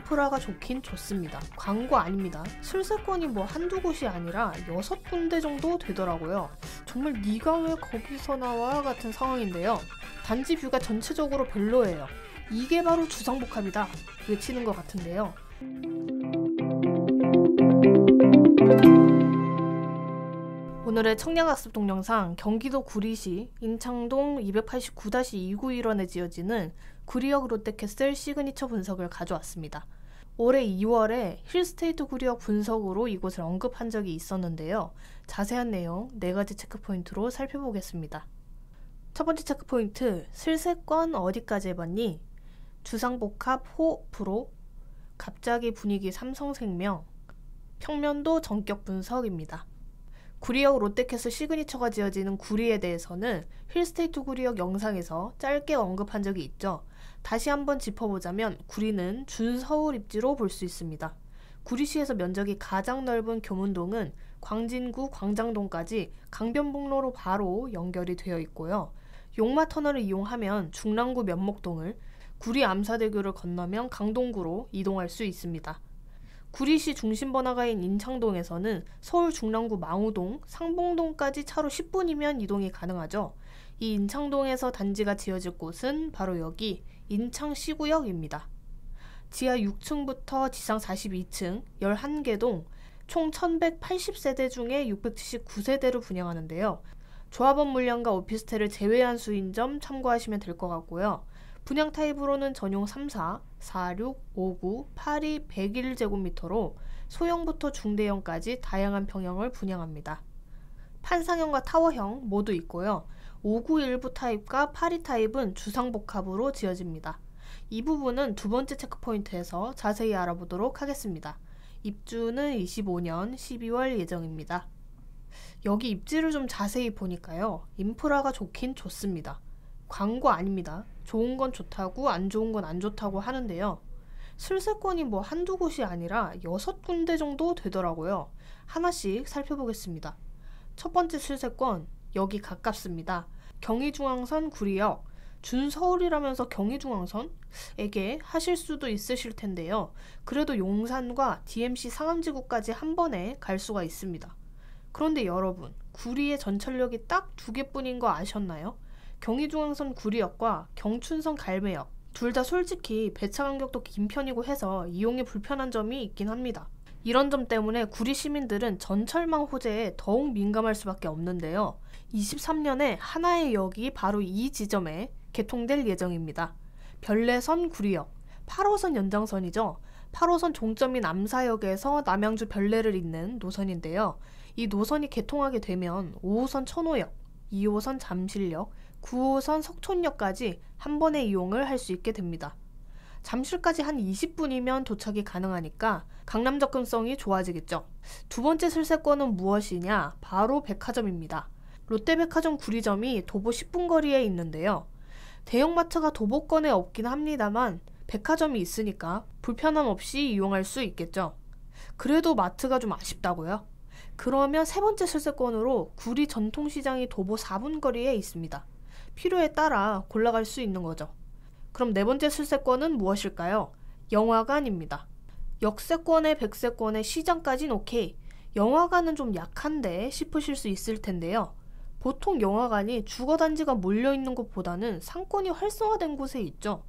인프라가 좋긴 좋습니다. 광고 아닙니다. 슬세권이 뭐 한두 곳이 아니라 6군데 정도 되더라고요. 정말 네가 왜 거기서 나와 같은 상황인데요. 단지 뷰가 전체적으로 별로예요. 이게 바로 주상복합이다 외치는 것 같은데요. 오늘의 청량학습 동영상, 경기도 구리시 인창동 289-291원에 지어지는 구리역 롯데캐슬 시그니처 분석을 가져왔습니다. 올해 2월에 힐스테이트 구리역 분석으로 이곳을 언급한 적이 있었는데요. 자세한 내용 4가지 체크포인트로 살펴보겠습니다. 첫 번째 체크포인트, 슬세권 어디까지 해봤니? 주상복합 호 프로, 갑자기 분위기 삼성생명, 평면도 전격 분석입니다. 구리역 롯데캐슬 시그니처가 지어지는 구리에 대해서는 힐스테이트 구리역 영상에서 짧게 언급한 적이 있죠. 다시 한번 짚어보자면 구리는 준서울 입지로 볼 수 있습니다. 구리시에서 면적이 가장 넓은 교문동은 광진구 광장동까지 강변북로로 바로 연결이 되어 있고요. 용마터널을 이용하면 중랑구 면목동을, 구리 암사대교를 건너면 강동구로 이동할 수 있습니다. 구리시 중심 번화가인 인창동에서는 서울 중랑구 망우동, 상봉동까지 차로 10분이면 이동이 가능하죠. 이 인창동에서 단지가 지어질 곳은 바로 여기 인창시구역입니다. 지하 6층부터 지상 42층 11개 동 총 1180세대 중에 679세대를 분양하는데요. 조합원 물량과 오피스텔을 제외한 수인 점 참고하시면 될 것 같고요. 분양 타입으로는 전용 34, 46, 59, 82, 101제곱미터로 소형부터 중대형까지 다양한 평형을 분양합니다. 판상형과 타워형 모두 있고요. 59 일부 타입과 82 타입은 주상복합으로 지어집니다. 이 부분은 두 번째 체크포인트에서 자세히 알아보도록 하겠습니다. 입주는 25년 12월 예정입니다. 여기 입지를 좀 자세히 보니까요. 인프라가 좋긴 좋습니다. 광고 아닙니다. 좋은 건 좋다고 안 좋은 건 안 좋다고 하는데요. 슬세권이 뭐 한두 곳이 아니라 6군데 정도 되더라고요. 하나씩 살펴보겠습니다. 첫 번째 슬세권, 여기 가깝습니다. 경의중앙선 구리역, 준서울이라면서 경의중앙선에게 하실 수도 있으실 텐데요. 그래도 용산과 DMC 상암지구까지 한 번에 갈 수가 있습니다. 그런데 여러분, 구리의 전철역이 딱 2개뿐인 거 아셨나요? 경의중앙선 구리역과 경춘선 갈매역, 둘 다 솔직히 배차 간격도 긴 편이고 해서 이용이 불편한 점이 있긴 합니다. 이런 점 때문에 구리 시민들은 전철망 호재에 더욱 민감할 수밖에 없는데요. 23년에 하나의 역이 바로 이 지점에 개통될 예정입니다. 별내선 구리역, 8호선 연장선이죠. 8호선 종점인 암사역에서 남양주 별내를 잇는 노선인데요. 이 노선이 개통하게 되면 5호선 천호역, 2호선 잠실역, 9호선 석촌역까지 한 번에 이용을 할 수 있게 됩니다. 잠실까지 한 20분이면 도착이 가능하니까 강남 접근성이 좋아지겠죠. 두 번째 슬세권은 무엇이냐? 바로 백화점입니다. 롯데백화점 구리점이 도보 10분 거리에 있는데요. 대형마트가 도보권에 없긴 합니다만 백화점이 있으니까 불편함 없이 이용할 수 있겠죠. 그래도 마트가 좀 아쉽다고요? 그러면 세 번째 슬세권으로 구리 전통시장이 도보 4분 거리에 있습니다. 필요에 따라 골라갈 수 있는 거죠. 그럼 네 번째 슬세권은 무엇일까요? 영화관입니다. 역세권에 백세권에 시장까진 오케이. 영화관은 좀 약한데 싶으실 수 있을 텐데요. 보통 영화관이 주거단지가 몰려있는 곳보다는 상권이 활성화된 곳에 있죠.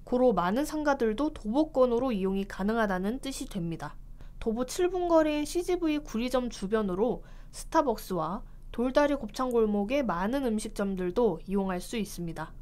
고로 많은 상가들도 도보권으로 이용이 가능하다는 뜻이 됩니다. 도보 7분 거리인 CGV 구리점 주변으로 스타벅스와 돌다리 곱창골목의 많은 음식점들도 이용할 수 있습니다.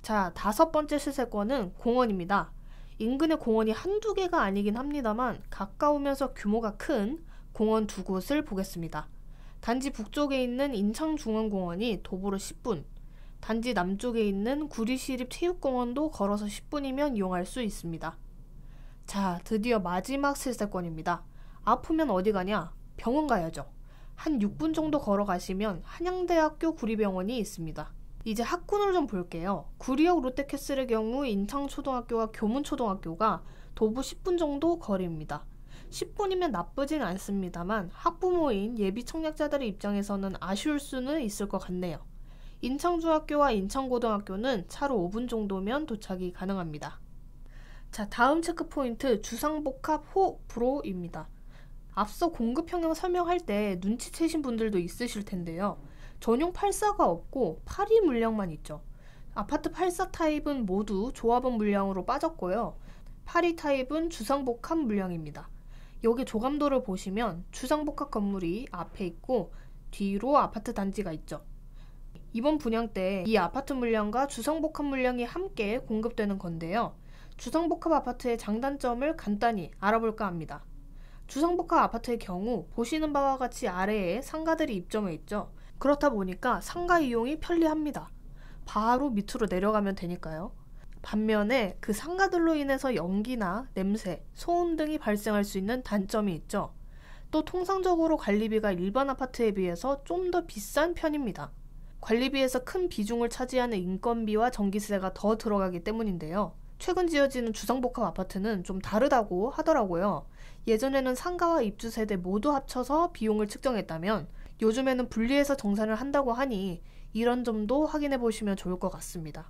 자, 다섯 번째 슬세권은 공원입니다. 인근에 공원이 한두 개가 아니긴 합니다만 가까우면서 규모가 큰 공원 두 곳을 보겠습니다. 단지 북쪽에 있는 인창중앙공원이 도보로 10분, 단지 남쪽에 있는 구리시립체육공원도 걸어서 10분이면 이용할 수 있습니다. 자, 드디어 마지막 슬세권입니다. 아프면 어디 가냐? 병원 가야죠. 한 6분 정도 걸어가시면 한양대학교 구리병원이 있습니다. 이제 학군을 좀 볼게요. 구리역 롯데캐슬의 경우 인창초등학교와 교문초등학교가 도보 10분 정도 거리입니다. 10분이면 나쁘진 않습니다만 학부모인 예비 청약자들의 입장에서는 아쉬울 수는 있을 것 같네요. 인창중학교와 인창고등학교는 차로 5분 정도면 도착이 가능합니다. 자, 다음 체크 포인트 주상복합 호불호입니다. 앞서 공급평형 설명할 때 눈치채신 분들도 있으실 텐데요. 전용 84가 없고 82 물량만 있죠. 아파트 84 타입은 모두 조합원 물량으로 빠졌고요. 82 타입은 주상복합 물량입니다. 여기 조감도를 보시면 주상복합 건물이 앞에 있고 뒤로 아파트 단지가 있죠. 이번 분양 때 이 아파트 물량과 주상복합 물량이 함께 공급되는 건데요. 주상복합 아파트의 장단점을 간단히 알아볼까 합니다. 주상복합 아파트의 경우 보시는 바와 같이 아래에 상가들이 입점해 있죠. 그렇다 보니까 상가 이용이 편리합니다. 바로 밑으로 내려가면 되니까요. 반면에 그 상가들로 인해서 연기나 냄새, 소음 등이 발생할 수 있는 단점이 있죠. 또 통상적으로 관리비가 일반 아파트에 비해서 좀 더 비싼 편입니다. 관리비에서 큰 비중을 차지하는 인건비와 전기세가 더 들어가기 때문인데요. 최근 지어지는 주상복합 아파트는 좀 다르다고 하더라고요. 예전에는 상가와 입주세대 모두 합쳐서 비용을 측정했다면 요즘에는 분리해서 정산을 한다고 하니 이런 점도 확인해 보시면 좋을 것 같습니다.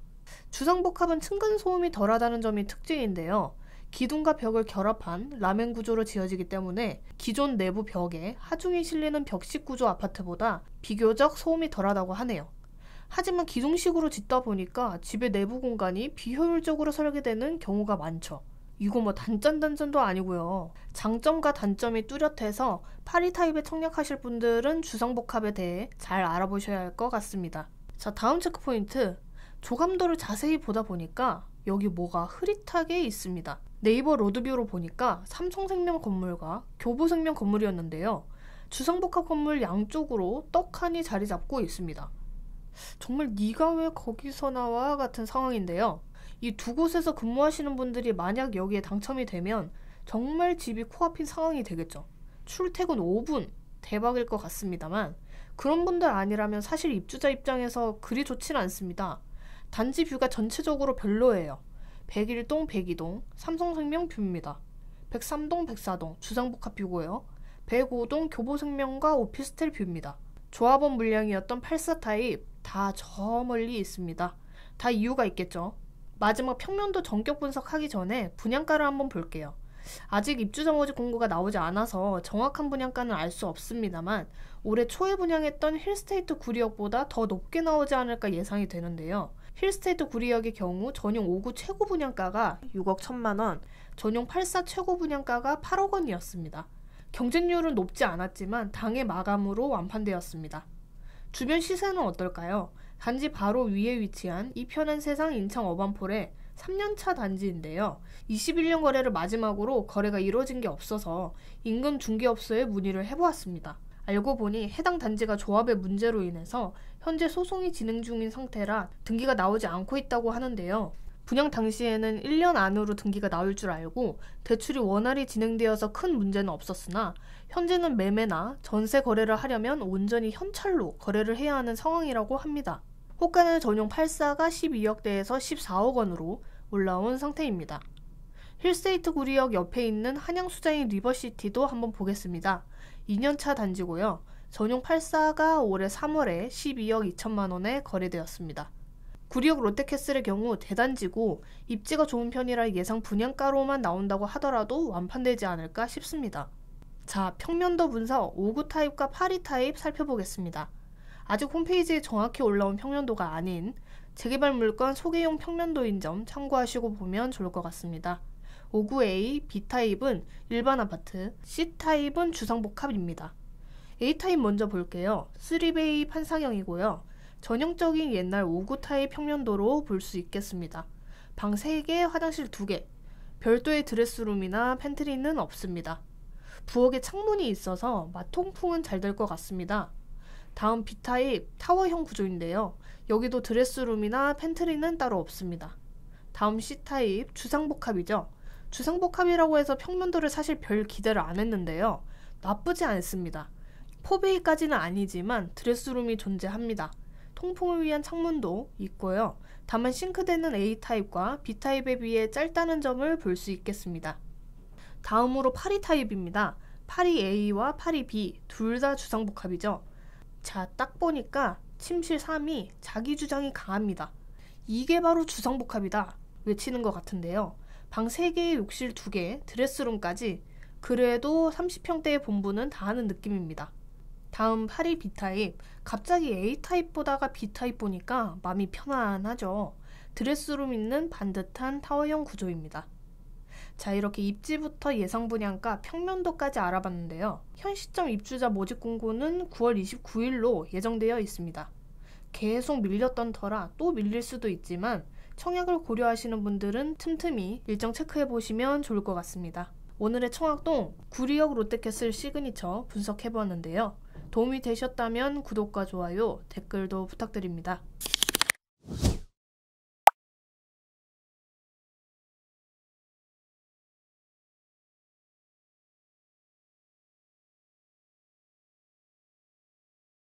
주상복합은 층간 소음이 덜하다는 점이 특징인데요. 기둥과 벽을 결합한 라멘 구조로 지어지기 때문에 기존 내부 벽에 하중이 실리는 벽식 구조 아파트보다 비교적 소음이 덜하다고 하네요. 하지만 기둥식으로 짓다 보니까 집의 내부 공간이 비효율적으로 설계되는 경우가 많죠. 이거 뭐 단점도 아니고요. 장점과 단점이 뚜렷해서 82 타입에 청약하실 분들은 주상복합에 대해 잘 알아보셔야 할 것 같습니다. 자, 다음 체크 포인트. 조감도를 자세히 보다 보니까 여기 뭐가 흐릿하게 있습니다. 네이버 로드뷰로 보니까 삼성생명 건물과 교보생명 건물이었는데요. 주상복합 건물 양쪽으로 떡하니 자리 잡고 있습니다. 정말 네가 왜 거기서 나와 같은 상황인데요. 이 두 곳에서 근무하시는 분들이 만약 여기에 당첨이 되면 정말 집이 코앞인 상황이 되겠죠. 출퇴근 5분 대박일 것 같습니다만 그런 분들 아니라면 사실 입주자 입장에서 그리 좋지는 않습니다. 단지 뷰가 전체적으로 별로예요. 101동, 102동 삼성생명 뷰입니다. 103동, 104동 주상복합 뷰고요. 105동 교보생명과 오피스텔 뷰입니다. 조합원 물량이었던 84 타입 다 저 멀리 있습니다. 다 이유가 있겠죠. 마지막 평면도 전격 분석하기 전에 분양가를 한번 볼게요. 아직 입주자 모집 공고가 나오지 않아서 정확한 분양가는 알 수 없습니다만 올해 초에 분양했던 힐스테이트 구리역보다 더 높게 나오지 않을까 예상이 되는데요. 힐스테이트 구리역의 경우 전용 5구 최고 분양가가 6억 1천만 원, 전용 84 최고 분양가가 8억 원이었습니다. 경쟁률은 높지 않았지만 당해 마감으로 완판되었습니다. 주변 시세는 어떨까요? 단지 바로 위에 위치한 이편한 세상 인천 어반폴의 3년차 단지인데요. 21년 거래를 마지막으로 거래가 이루어진 게 없어서 인근 중개업소에 문의를 해보았습니다. 알고 보니 해당 단지가 조합의 문제로 인해서 현재 소송이 진행 중인 상태라 등기가 나오지 않고 있다고 하는데요. 분양 당시에는 1년 안으로 등기가 나올 줄 알고 대출이 원활히 진행되어서 큰 문제는 없었으나 현재는 매매나 전세 거래를 하려면 온전히 현찰로 거래를 해야 하는 상황이라고 합니다. 호가는 전용 84가 12억대에서 14억 원으로 올라온 상태입니다. 힐스테이트 구리역 옆에 있는 한양수자인 리버시티도 한번 보겠습니다. 2년차 단지고요. 전용 84가 올해 3월에 12억 2천만 원에 거래되었습니다. 구리역 롯데캐슬의 경우 대단지고 입지가 좋은 편이라 예상 분양가로만 나온다고 하더라도 완판되지 않을까 싶습니다. 자, 평면도 분석 5구 타입과 82 타입 살펴보겠습니다. 아직 홈페이지에 정확히 올라온 평면도가 아닌 재개발 물건 소개용 평면도인 점 참고하시고 보면 좋을 것 같습니다. 5구A, B타입은 일반 아파트, C타입은 주상복합입니다. A타입 먼저 볼게요. 3베이 판상형이고요. 전형적인 옛날 5구 타입 평면도로 볼 수 있겠습니다. 방 3개, 화장실 2개, 별도의 드레스룸이나 팬트리는 없습니다. 부엌에 창문이 있어서 마통풍은 잘 될 것 같습니다. 다음 B타입 타워형 구조인데요. 여기도 드레스룸이나 팬트리는 따로 없습니다. 다음 C타입 주상복합이죠. 주상복합이라고 해서 평면도를 사실 별 기대를 안 했는데요. 나쁘지 않습니다. 4베이까지는 아니지만 드레스룸이 존재합니다. 통풍을 위한 창문도 있고요. 다만 싱크대는 A타입과 B타입에 비해 짧다는 점을 볼 수 있겠습니다. 다음으로 82 타입입니다. 82A와 82B 둘 다 주상복합이죠. 자, 딱 보니까 침실 3이 자기 주장이 강합니다. 이게 바로 주상복합이다 외치는 것 같은데요. 방 3개, 욕실 2개, 드레스룸까지 그래도 30평대의 본부는 다 하는 느낌입니다. 다음 8위 B타입. 갑자기 A타입 보다가 B타입 보니까 마음이 편안하죠. 드레스룸 있는 반듯한 타워형 구조입니다. 자, 이렇게 입지부터 예상 분양가, 평면도까지 알아봤는데요. 현 시점 입주자 모집 공고는 9월 29일로 예정되어 있습니다. 계속 밀렸던 터라 또 밀릴 수도 있지만 청약을 고려하시는 분들은 틈틈이 일정 체크해 보시면 좋을 것 같습니다. 오늘의 청학동 구리역 롯데캐슬 시그니처 분석해 보았는데요. 도움이 되셨다면 구독과 좋아요, 댓글도 부탁드립니다.